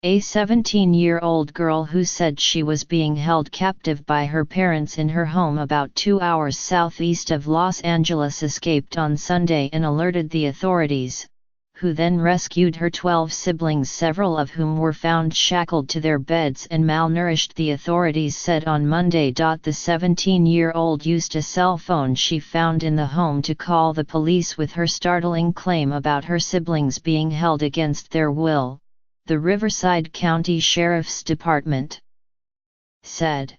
A 17-year-old girl who said she was being held captive by her parents in her home about 2 hours southeast of Los Angeles escaped on Sunday and alerted the authorities, who then rescued her 12 siblings, several of whom were found shackled to their beds and malnourished, the authorities said on Monday. The 17-year-old used a cell phone she found in the home to call the police with her startling claim about her siblings being held against their will, the Riverside County Sheriff's Department said.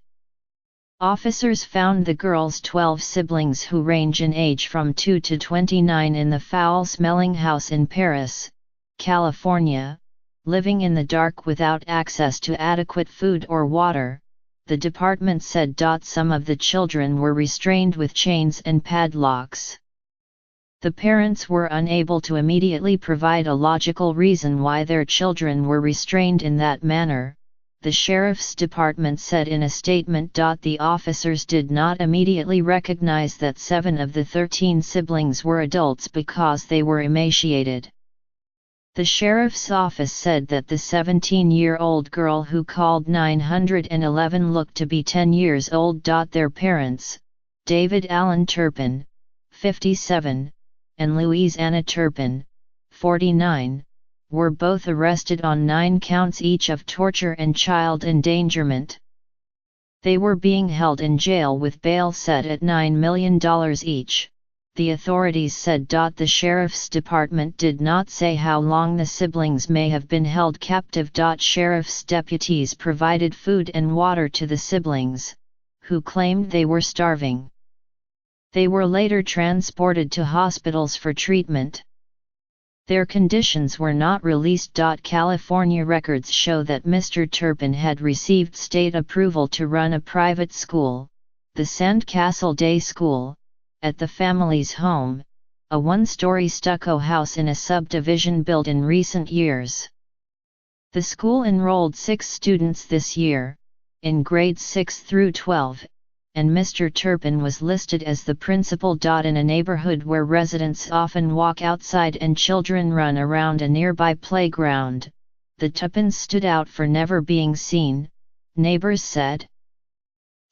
Officers found the girl's 12 siblings, who range in age from 2 to 29, in the foul-smelling house in Paris, California, living in the dark without access to adequate food or water, the department said. Some of the children were restrained with chains and padlocks. The parents were unable to immediately provide a logical reason why their children were restrained in that manner, the sheriff's department said in a statement. The officers did not immediately recognize that 7 of the 13 siblings were adults because they were emaciated. The sheriff's office said that the 17-year-old girl who called 911 looked to be 10 years old. Their parents, David Allen Turpin, 57, and Louise Anna Turpin, 49, were both arrested on 9 counts each of torture and child endangerment. They were being held in jail with bail set at $9 million each, the authorities said. The sheriff's department did not say how long the siblings may have been held captive. Sheriff's deputies provided food and water to the siblings, who claimed they were starving. They were later transported to hospitals for treatment. Their conditions were not released. California records show that Mr. Turpin had received state approval to run a private school, the Sandcastle Day School, at the family's home, a one-story stucco house in a subdivision built in recent years. The school enrolled 6 students this year, in grades 6 through 12, and Mr. Turpin was listed as the principal. In a neighborhood where residents often walk outside and children run around a nearby playground, the Turpins stood out for never being seen, neighbors said.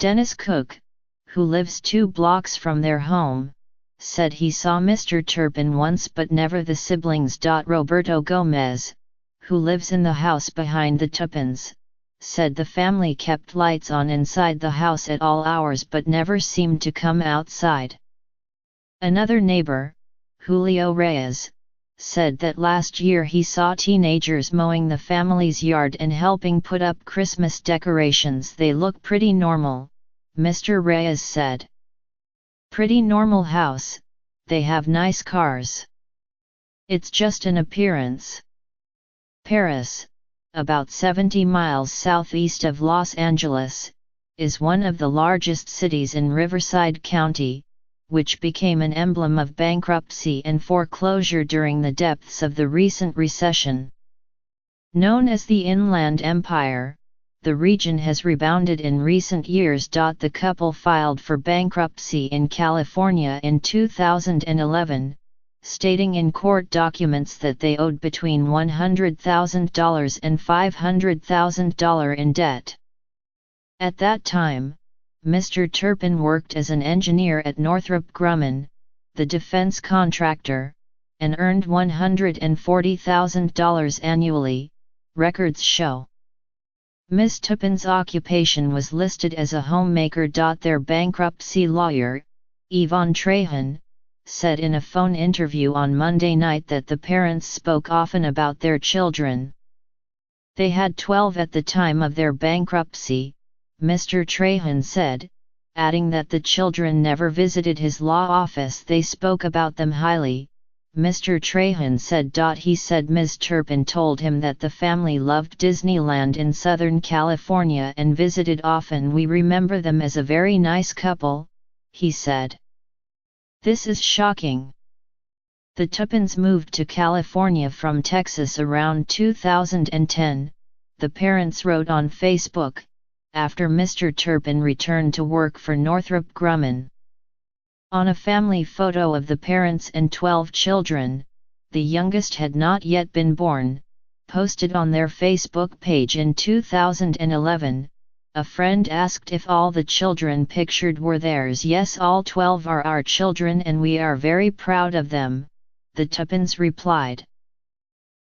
Dennis Cook, who lives 2 blocks from their home, said he saw Mr. Turpin once but never the siblings. Roberto Gomez, who lives in the house behind the Turpins, said the family kept lights on inside the house at all hours but never seemed to come outside. Another neighbor, Julio Reyes, said that last year he saw teenagers mowing the family's yard and helping put up Christmas decorations. They look pretty normal, Mr. Reyes said. Pretty normal house, they have nice cars. It's just an appearance. Paris, about 70 miles southeast of Los Angeles, is one of the largest cities in Riverside County, which became an emblem of bankruptcy and foreclosure during the depths of the recent recession. Known as the Inland Empire, the region has rebounded in recent years. The couple filed for bankruptcy in California in 2011, stating in court documents that they owed between $100,000 and $500,000 in debt. At that time, Mr. Turpin worked as an engineer at Northrop Grumman, the defense contractor, and earned $140,000 annually, records show. Ms. Turpin's occupation was listed as a homemaker. Their bankruptcy lawyer, Yvonne Trahan, said in a phone interview on Monday night that the parents spoke often about their children. They had 12 at the time of their bankruptcy, Mr. Trahan said, adding that the children never visited his law office. They spoke about them highly, Mr. Trahan said. He said Ms. Turpin told him that the family loved Disneyland in Southern California and visited often. We remember them as a very nice couple, he said. This is shocking. The Turpins moved to California from Texas around 2010, the parents wrote on Facebook, after Mr. Turpin returned to work for Northrop Grumman. On a family photo of the parents and 12 children, the youngest had not yet been born, posted on their Facebook page in 2011. A friend asked if all the children pictured were theirs. Yes, all 12 are our children and we are very proud of them, the Tuppens replied.